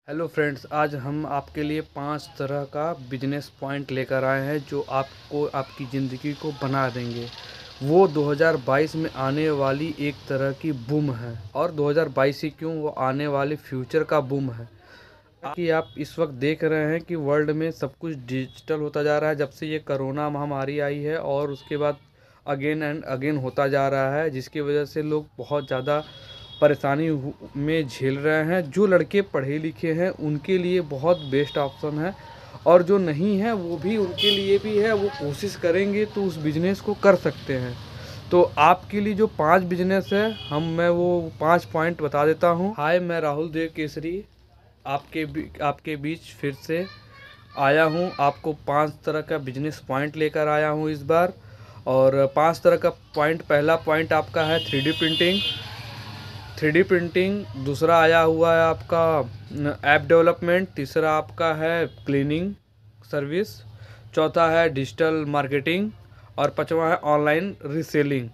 Hello friends, आज हम आपके लिए 5 तरह का बिजनेस पॉइंट लेकर आए हैं जो आपको आपकी ज़िंदगी को बना देंगे। वो 2022 में आने वाली एक तरह की बूम है, और 2022 ही क्यों, वो आने वाले फ्यूचर का बूम है। कि आप इस वक्त देख रहे हैं कि वर्ल्ड में सब कुछ डिजिटल होता जा रहा है जब से ये कोरोना महामारी आई है, और उसके बाद अगेन एंड अगेन होता जा रहा है, जिसकी वजह से लोग बहुत ज़्यादा परेशानी में झेल रहे हैं। जो लड़के पढ़े लिखे हैं उनके लिए बहुत बेस्ट ऑप्शन है, और जो नहीं है वो भी उनके लिए भी है। वो कोशिश करेंगे तो उस बिज़नेस को कर सकते हैं। तो आपके लिए जो 5 बिजनेस है, मैं वो 5 पॉइंट बता देता हूँ। हाय, मैं राहुल देव केसरी आपके बीच फिर से आया हूँ। आपको 5 तरह का बिजनेस पॉइंट लेकर आया हूँ इस बार। और 5 तरह का पॉइंट, पहला पॉइंट आपका है 3D प्रिंटिंग। 3D printing. दूसरा आया हुआ है आपका ऐप डेवलपमेंट। तीसरा आपका है क्लीनिंग सर्विस। चौथा है डिजिटल मार्केटिंग। और पांचवा है ऑनलाइन रीसेलिंग।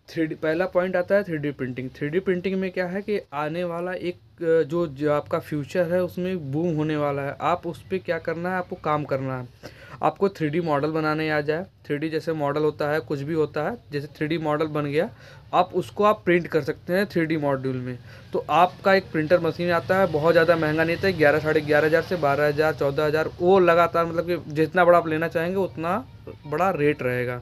पहला पॉइंट आता है 3D प्रिंटिंग। 3D प्रिंटिंग में क्या है कि आने वाला एक जो आपका फ्यूचर है उसमें बूम होने वाला है। आप उस पर क्या करना है, आपको काम करना है। आपको 3D मॉडल बनाने आ जाए। 3D जैसे मॉडल होता है, कुछ भी होता है, जैसे 3D मॉडल बन गया, आप प्रिंट कर सकते हैं 3D मॉड्यूल में। तो आपका एक प्रिंटर मशीन आता है, बहुत ज़्यादा महंगा नहीं था, 11 साढ़े 11 हज़ार से 12 हज़ार 14 हज़ार, वो लगातार, मतलब कि जितना बड़ा आप लेना चाहेंगे उतना बड़ा रेट रहेगा।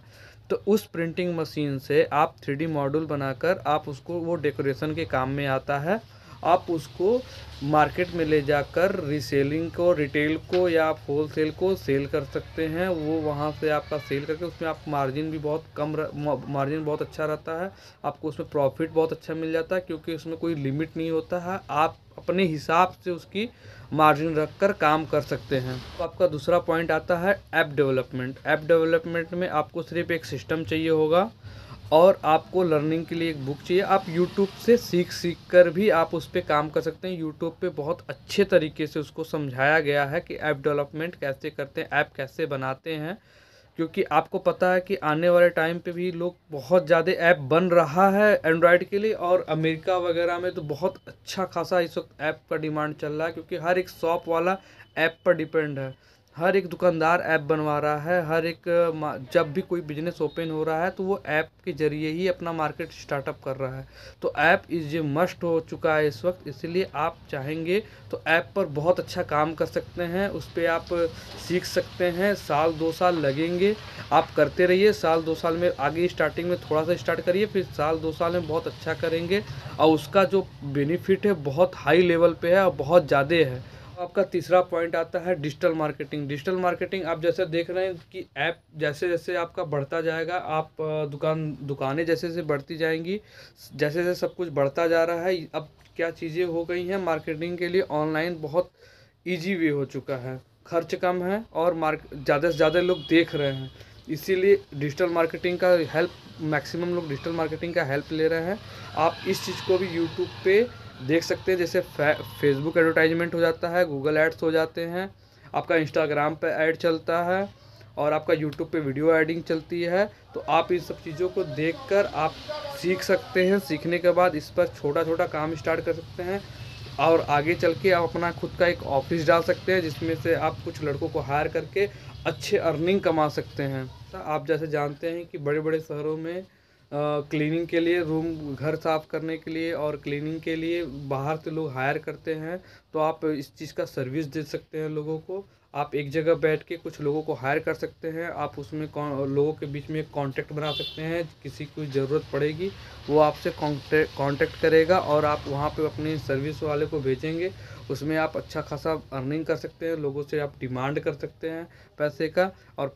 तो उस प्रिंटिंग मशीन से आप 3D मॉड्यूल बनाकर आप उसको, वो डेकोरेशन के काम में आता है, आप उसको मार्केट में ले जाकर रीसेलिंग को, रिटेल को या आप होलसेल को सेल कर सकते हैं। वो वहाँ से आपका सेल करके उसमें आप मार्जिन भी बहुत कम, मार्जिन बहुत अच्छा रहता है। आपको उसमें प्रॉफिट बहुत अच्छा मिल जाता है, क्योंकि उसमें कोई लिमिट नहीं होता है। आप अपने हिसाब से उसकी मार्जिन रखकर काम कर सकते हैं। तो आपका दूसरा पॉइंट आता है ऐप डेवलपमेंट। ऐप डेवलपमेंट में आपको सिर्फ एक सिस्टम चाहिए होगा, और आपको लर्निंग के लिए एक बुक चाहिए। आप यूट्यूब से सीख कर भी आप उस पर काम कर सकते हैं। यूट्यूब पे बहुत अच्छे तरीके से उसको समझाया गया है कि ऐप डेवलपमेंट कैसे करते हैं, ऐप कैसे बनाते हैं। क्योंकि आपको पता है कि आने वाले टाइम पे भी लोग, बहुत ज़्यादा ऐप बन रहा है एंड्रॉयड के लिए, और अमेरिका वगैरह में तो बहुत अच्छा खासा इस वक्त ऐप का डिमांड चल रहा है, क्योंकि हर एक शॉप वाला ऐप पर डिपेंड है। हर एक दुकानदार ऐप बनवा रहा है। हर एक जब भी कोई बिजनेस ओपन हो रहा है तो वो ऐप के जरिए ही अपना मार्केट स्टार्टअप कर रहा है। तो ऐप इज मस्ट हो चुका है इस वक्त, इसलिए आप चाहेंगे तो ऐप पर बहुत अच्छा काम कर सकते हैं। उस पर आप सीख सकते हैं। 1-2 साल लगेंगे, आप करते रहिए। 1-2 साल में आगे स्टार्टिंग में थोड़ा सा स्टार्ट करिए, फिर 1-2 साल में बहुत अच्छा करेंगे, और उसका जो बेनिफिट है बहुत हाई लेवल पे है और बहुत ज़्यादा है। आपका तीसरा पॉइंट आता है डिजिटल मार्केटिंग। डिजिटल मार्केटिंग आप जैसे देख रहे हैं कि ऐप जैसे जैसे आपका बढ़ता जाएगा, आप दुकानें जैसे जैसे बढ़ती जाएंगी, जैसे जैसे सब कुछ बढ़ता जा रहा है, अब क्या चीज़ें हो गई हैं मार्केटिंग के लिए, ऑनलाइन बहुत इजी वे हो चुका है, खर्च कम है, और ज़्यादा से ज़्यादा लोग देख रहे हैं। इसीलिए डिजिटल मार्केटिंग का हेल्प, मैक्सिमम लोग डिजिटल मार्केटिंग का हेल्प ले रहे हैं। आप इस चीज़ को भी यूट्यूब पे देख सकते हैं। जैसे फेसबुक एडवर्टाइजमेंट हो जाता है, गूगल एड्स हो जाते हैं, आपका इंस्टाग्राम पे ऐड चलता है, और आपका यूट्यूब पे वीडियो एडिंग चलती है। तो आप इन सब चीज़ों को देखकर आप सीख सकते हैं। सीखने के बाद इस पर छोटा छोटा काम स्टार्ट कर सकते हैं, और आगे चल के आप अपना खुद का एक ऑफिस डाल सकते हैं, जिसमें से आप कुछ लड़कों को हायर करके अच्छे अर्निंग कमा सकते हैं। आप जैसे जानते हैं कि बड़े बड़े शहरों में क्लीनिंग के लिए, रूम घर साफ़ करने के लिए और क्लीनिंग के लिए बाहर से लोग हायर करते हैं। तो आप इस चीज़ का सर्विस दे सकते हैं लोगों को। आप एक जगह बैठ के कुछ लोगों को हायर कर सकते हैं। आप उसमें लोगों के बीच में एक कॉन्टैक्ट बना सकते हैं। किसी को ज़रूरत पड़ेगी वो आपसे कॉन्टैक्ट करेगा, और आप वहाँ पे अपने सर्विस वाले को भेजेंगे। उसमें आप अच्छा खासा अर्निंग कर सकते हैं। लोगों से आप डिमांड कर सकते हैं पैसे का, और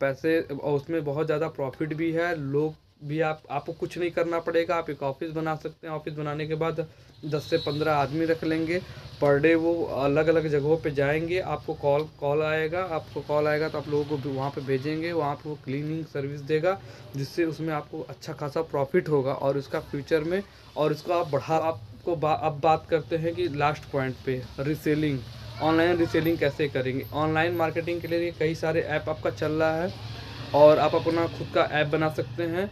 उसमें बहुत ज़्यादा प्रॉफिट भी है। लोग भी, आपको कुछ नहीं करना पड़ेगा। आप एक ऑफिस बना सकते हैं। ऑफिस बनाने के बाद 10 से 15 आदमी रख लेंगे। पर डे वो अलग अलग जगहों पे जाएंगे। आपको कॉल आएगा तो आप लोगों को वहाँ पे भेजेंगे। वहाँ पे वो क्लीनिंग सर्विस देगा, जिससे उसमें आपको अच्छा खासा प्रॉफिट होगा, और इसका फ्यूचर में, और इसको आप अब बात करते हैं कि लास्ट पॉइंट पे, रीसेलिंग। ऑनलाइन रीसेलिंग कैसे करेंगे। ऑनलाइन मार्केटिंग के लिए कई सारे ऐप आपका चल रहा है, और आप अपना खुद का ऐप बना सकते हैं।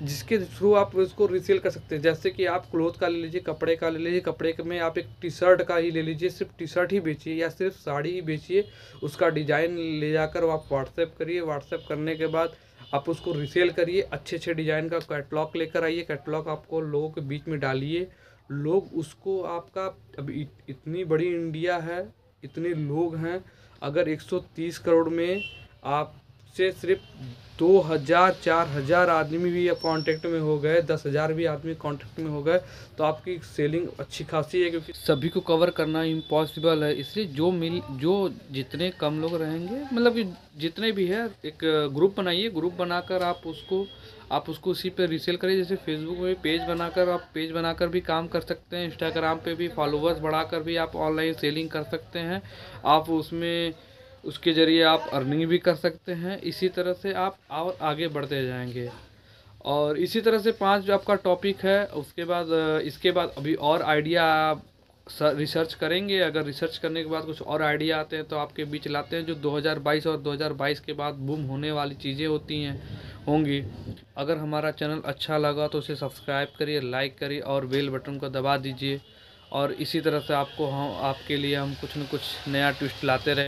जिसके थ्रू आप इसको रीसेल कर सकते हैं। जैसे कि आप क्लोथ का ले लीजिए, कपड़े का ले लीजिए, कपड़े में आप एक टी शर्ट का ही ले लीजिए, सिर्फ टी शर्ट ही बेचिए या सिर्फ साड़ी ही बेचिए, उसका डिज़ाइन ले जाकर आप व्हाट्सएप करिए, व्हाट्सएप करने के बाद आप उसको रीसेल करिए, अच्छे अच्छे डिज़ाइन का कैटलॉग लेकर आइए, कैटलॉग आपको लोगों के बीच में डालिए, लोग उसको आपका अब इतनी बड़ी इंडिया है, इतने लोग हैं, अगर 130 करोड़ में आपसे सिर्फ 2000 4000 आदमी भी कांटेक्ट में हो गए, 10,000 भी आदमी कांटेक्ट में हो गए, तो आपकी सेलिंग अच्छी खासी है, क्योंकि सभी को कवर करना इम्पॉसिबल है। इसलिए जो जितने कम लोग रहेंगे, मतलब कि जितने भी है, एक ग्रुप बनाइए, ग्रुप बनाकर आप उसको उसी पे रीसेल करिए। जैसे फेसबुक में पेज बनाकर भी काम कर सकते हैं, इंस्टाग्राम पे भी फॉलोवर्स बढ़ाकर भी आप ऑनलाइन सेलिंग कर सकते हैं। आप उसके ज़रिए आप अर्निंग भी कर सकते हैं। इसी तरह से आप और आगे बढ़ते जाएंगे। और इसी तरह से 5 जो आपका टॉपिक है, उसके बाद इसके बाद अभी और आइडिया आप रिसर्च करेंगे। अगर रिसर्च करने के बाद कुछ और आइडिया आते हैं तो आपके बीच लाते हैं, जो 2022 और 2022 के बाद बूम होने वाली चीज़ें होंगी। अगर हमारा चैनल अच्छा लगा तो उसे सब्सक्राइब करिए, लाइक करिए और बेल बटन को दबा दीजिए। और इसी तरह से आपके लिए हम कुछ न कुछ नया ट्विस्ट लाते रहें।